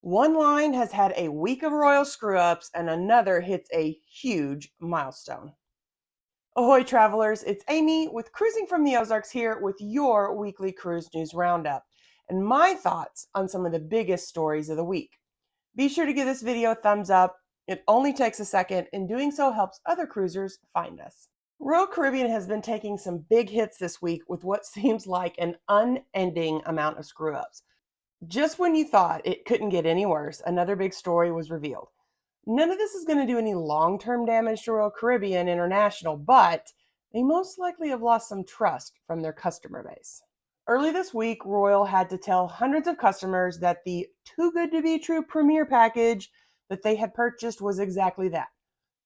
One line has had a week of royal screw ups, and another hits a huge milestone. Ahoy, travelers! It's Amy with Cruising from the Ozarks here with your weekly Cruise News Roundup and my thoughts on some of the biggest stories of the week. Be sure to give this video a thumbs up. It only takes a second, and doing so helps other cruisers find us. Royal Caribbean has been taking some big hits this week with what seems like an unending amount of screw ups. Just when you thought it couldn't get any worse, another big story was revealed. None of this is going to do any long-term damage to Royal Caribbean International, but they most likely have lost some trust from their customer base. Early this week, Royal had to tell hundreds of customers that the Too Good to Be True Premier package that they had purchased was exactly that,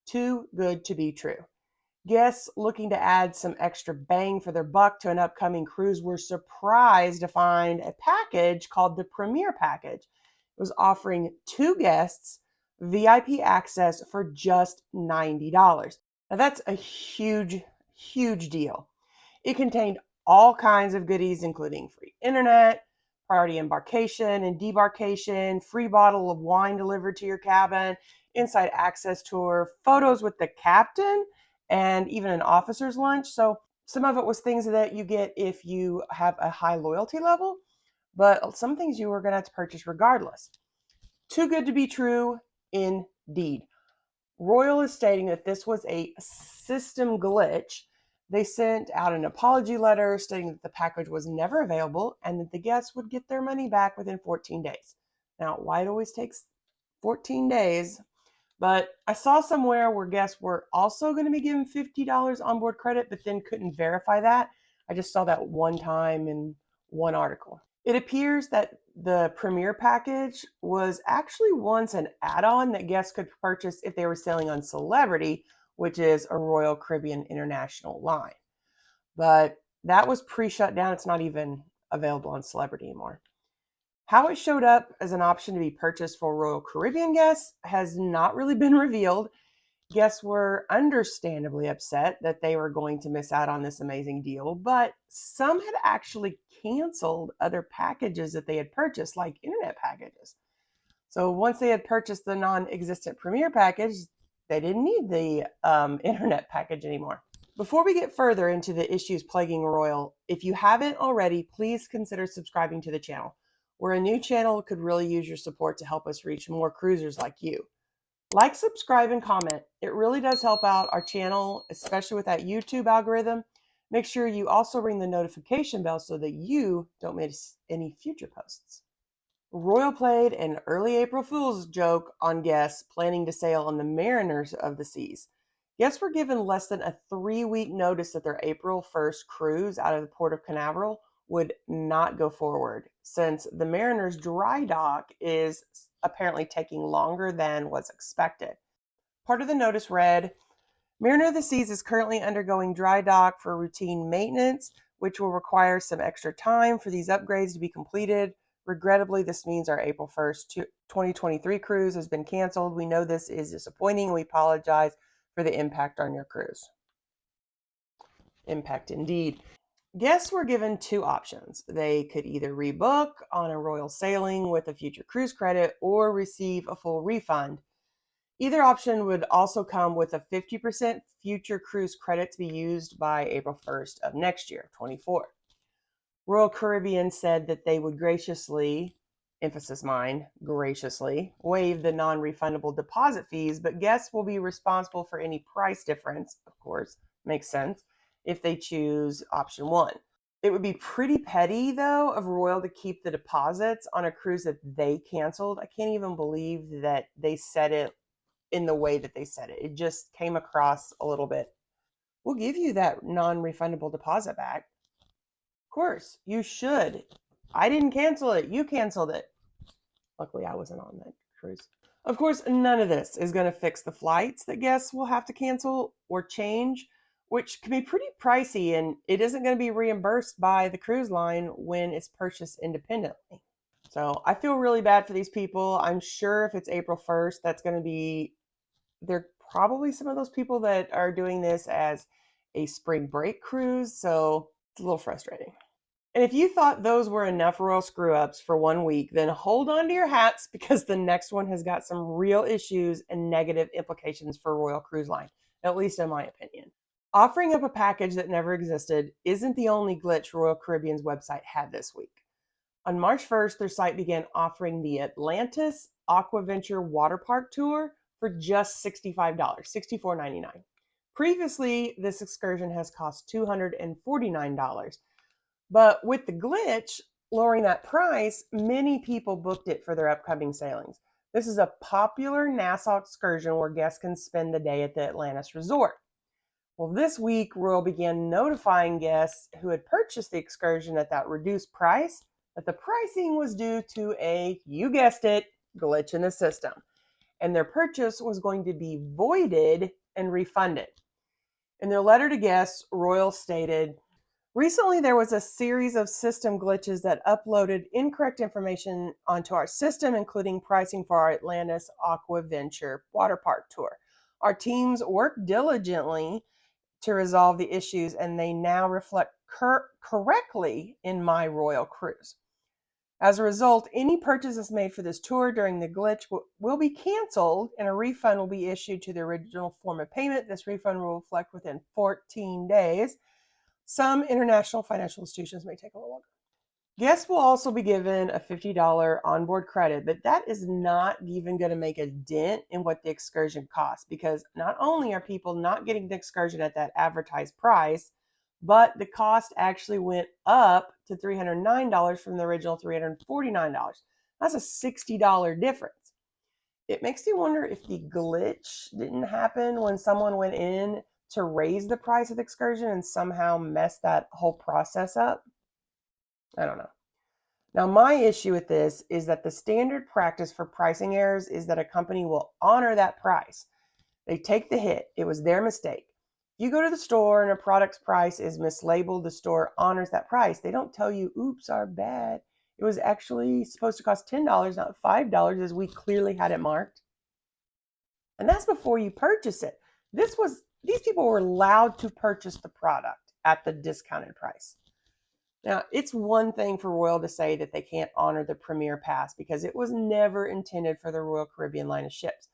too good to be true. Guests looking to add some extra bang for their buck to an upcoming cruise were surprised to find a package called the Premier Package. It was offering two guests VIP access for just $90. Now that's a huge, huge deal. It contained all kinds of goodies, including free internet, priority embarkation and debarkation, free bottle of wine delivered to your cabin, inside access tour, photos with the captain, and even an officer's lunch. So some of it was things that you get if you have a high loyalty level, but some things you were going to have to purchase regardless. Too good to be true, indeed. Royal is stating that this was a system glitch. They sent out an apology letter stating that the package was never available and that the guests would get their money back within 14 days. Now, why it always takes 14 days? But I saw somewhere where guests were also going to be given $50 onboard credit, but then couldn't verify that. I just saw that one time in one article. It appears that the Premier package was actually once an add-on that guests could purchase if they were sailing on Celebrity, which is a Royal Caribbean International line. But that was pre-shut down. It's not even available on Celebrity anymore. How it showed up as an option to be purchased for Royal Caribbean guests has not really been revealed. Guests were understandably upset that they were going to miss out on this amazing deal, but some had actually canceled other packages that they had purchased, like internet packages. So once they had purchased the non-existent Premier package, they didn't need the internet package anymore. Before we get further into the issues plaguing Royal, if you haven't already, please consider subscribing to the channel. We're a new channel, could really use your support to help us reach more cruisers like you. Like, subscribe, and comment. It really does help out our channel, especially with that YouTube algorithm. Make sure you also ring the notification bell so that you don't miss any future posts. Royal played an early April Fool's joke on guests planning to sail on the Mariners of the Seas. Guests were given less than a 3-week notice that their April 1st cruise out of the Port of Canaveral would not go forward, since the Mariners dry dock is apparently taking longer than was expected. Part of the notice read, Mariner of the Seas is currently undergoing dry dock for routine maintenance, which will require some extra time for these upgrades to be completed. Regrettably, this means our April 1st, 2023 cruise has been canceled. We know this is disappointing, and we apologize for the impact on your cruise. Impact indeed. Guests were given two options. They could either rebook on a Royal sailing with a future cruise credit or receive a full refund. Either option would also come with a 50% future cruise credit to be used by April 1st of next year, 24. Royal Caribbean said that they would graciously, emphasis mine, graciously, waive the non-refundable deposit fees, but guests will be responsible for any price difference, of course, makes sense, if they choose option one. It would be pretty petty, though, of Royal to keep the deposits on a cruise that they canceled. I can't even believe that they said it in the way that they said it. It just came across a little bit. We'll give you that non-refundable deposit back. Of course, you should. I didn't cancel it. You canceled it. Luckily, I wasn't on that cruise. Of course, none of this is going to fix the flights that guests will have to cancel or change, which can be pretty pricey, and it isn't going to be reimbursed by the cruise line when it's purchased independently. So I feel really bad for these people. I'm sure if it's April 1st, they're probably some of those people that are doing this as a spring break cruise, so it's a little frustrating. And if you thought those were enough royal screw ups for 1 week, then hold on to your hats because the next one has got some real issues and negative implications for Royal Cruise Line, at least in my opinion. Offering up a package that never existed isn't the only glitch Royal Caribbean's website had this week. On March 1st, their site began offering the Atlantis Aquaventure Water Park Tour for just $65, $64.99. Previously, this excursion has cost $249. But with the glitch lowering that price, many people booked it for their upcoming sailings. This is a popular Nassau excursion where guests can spend the day at the Atlantis Resort. Well, this week, Royal began notifying guests who had purchased the excursion at that reduced price that the pricing was due to a, you guessed it, glitch in the system, and their purchase was going to be voided and refunded. In their letter to guests, Royal stated, "Recently, there was a series of system glitches that uploaded incorrect information onto our system, including pricing for our Atlantis Aquaventure Water Park Tour. Our teams worked diligently to resolve the issues, and they now reflect correctly in my Royal Cruise. As a result, any purchases made for this tour during the glitch will be canceled, and a refund will be issued to the original form of payment. This refund will reflect within 14 days. Some international financial institutions may take a little longer." Guests will also be given a $50 onboard credit, but that is not even going to make a dent in what the excursion costs, because not only are people not getting the excursion at that advertised price, but the cost actually went up to $309 from the original $349. That's a $60 difference. It makes you wonder if the glitch didn't happen when someone went in to raise the price of the excursion and somehow messed that whole process up. I don't know. Now, my issue with this is that the standard practice for pricing errors is that a company will honor that price. They take the hit. It was their mistake. If you go to the store and a product's price is mislabeled, the store honors that price. They don't tell you, oops, our bad. It was actually supposed to cost $10, not $5, as we clearly had it marked. And that's before you purchase it. These people were allowed to purchase the product at the discounted price. Now, it's one thing for Royal to say that they can't honor the Premier Pass because it was never intended for the Royal Caribbean line of ships.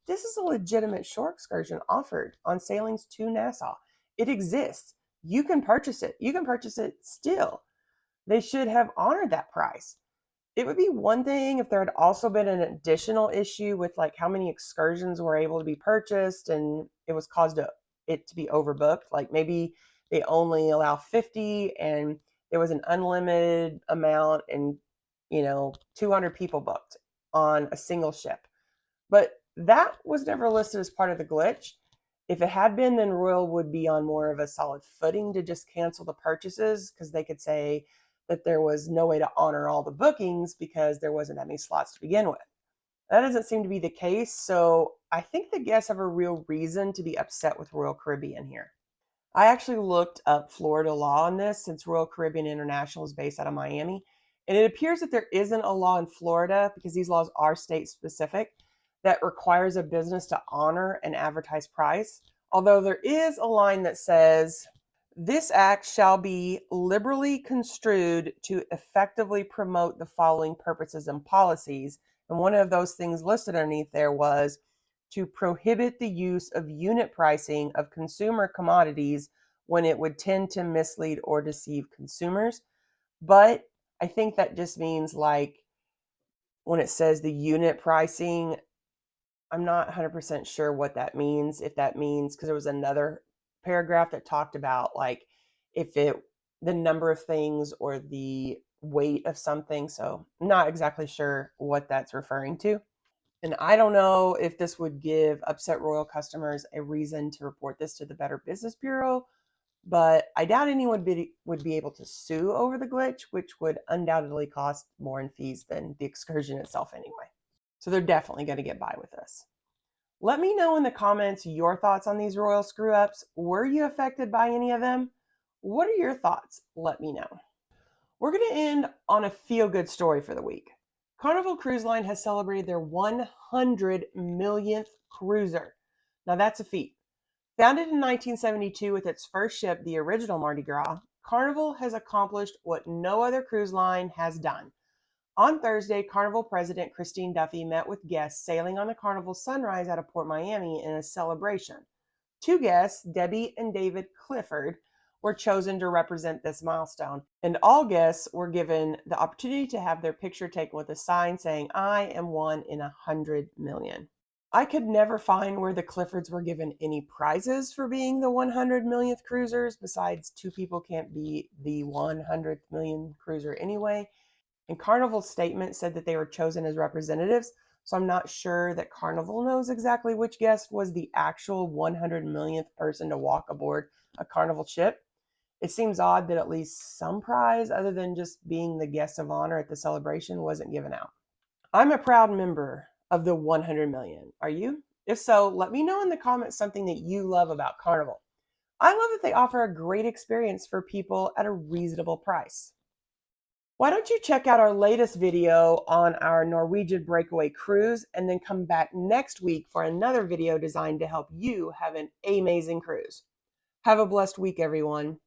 This is a legitimate shore excursion offered on sailings to Nassau. It exists. You can purchase it. You can purchase it still. They should have honored that price. It would be one thing if there had also been an additional issue with like how many excursions were able to be purchased and it was caused it to be overbooked. Like maybe they only allow 50 and there was an unlimited amount and 200 people booked on a single ship. But that was never listed as part of the glitch. If it had been, then Royal would be on more of a solid footing to just cancel the purchases because they could say that there was no way to honor all the bookings because there wasn't that many slots to begin with. That doesn't seem to be the case, so I think the guests have a real reason to be upset with Royal Caribbean here. I actually looked up Florida law on this since Royal Caribbean International is based out of Miami, and it appears that there isn't a law in Florida, because these laws are state specific, that requires a business to honor an advertised price. Although there is a line that says, "This act shall be liberally construed to effectively promote the following purposes and policies." And one of those things listed underneath there was to prohibit the use of unit pricing of consumer commodities when it would tend to mislead or deceive consumers. But I think that just means like when it says the unit pricing, I'm not 100% sure what that means. If that means, because there was another paragraph that talked about like if the number of things or the weight of something. So I'm not exactly sure what that's referring to. And I don't know if this would give upset Royal customers a reason to report this to the Better Business Bureau, but I doubt anyone would be able to sue over the glitch, which would undoubtedly cost more in fees than the excursion itself anyway. So they're definitely going to get by with this. Let me know in the comments your thoughts on these Royal screw-ups. Were you affected by any of them? What are your thoughts? Let me know. We're going to end on a feel-good story for the week. Carnival Cruise Line has celebrated their 100 millionth cruiser. Now that's a feat. Founded in 1972 with its first ship, the original Mardi Gras, Carnival has accomplished what no other cruise line has done. On Thursday, Carnival President Christine Duffy met with guests sailing on the Carnival Sunrise out of Port Miami in a celebration. Two guests, Debbie and David Clifford, were chosen to represent this milestone, and all guests were given the opportunity to have their picture taken with a sign saying, "I am one in 100 million." I could never find where the Cliffords were given any prizes for being the 100 millionth cruisers, besides two people can't be the 100th million cruiser anyway. And Carnival's statement said that they were chosen as representatives, so I'm not sure that Carnival knows exactly which guest was the actual 100 millionth person to walk aboard a Carnival ship. It seems odd that at least some prize, other than just being the guest of honor at the celebration, wasn't given out. I'm a proud member of the 100 million. Are you? If so, let me know in the comments something that you love about Carnival. I love that they offer a great experience for people at a reasonable price. Why don't you check out our latest video on our Norwegian breakaway cruise and then come back next week for another video designed to help you have an amazing cruise. Have a blessed week, everyone.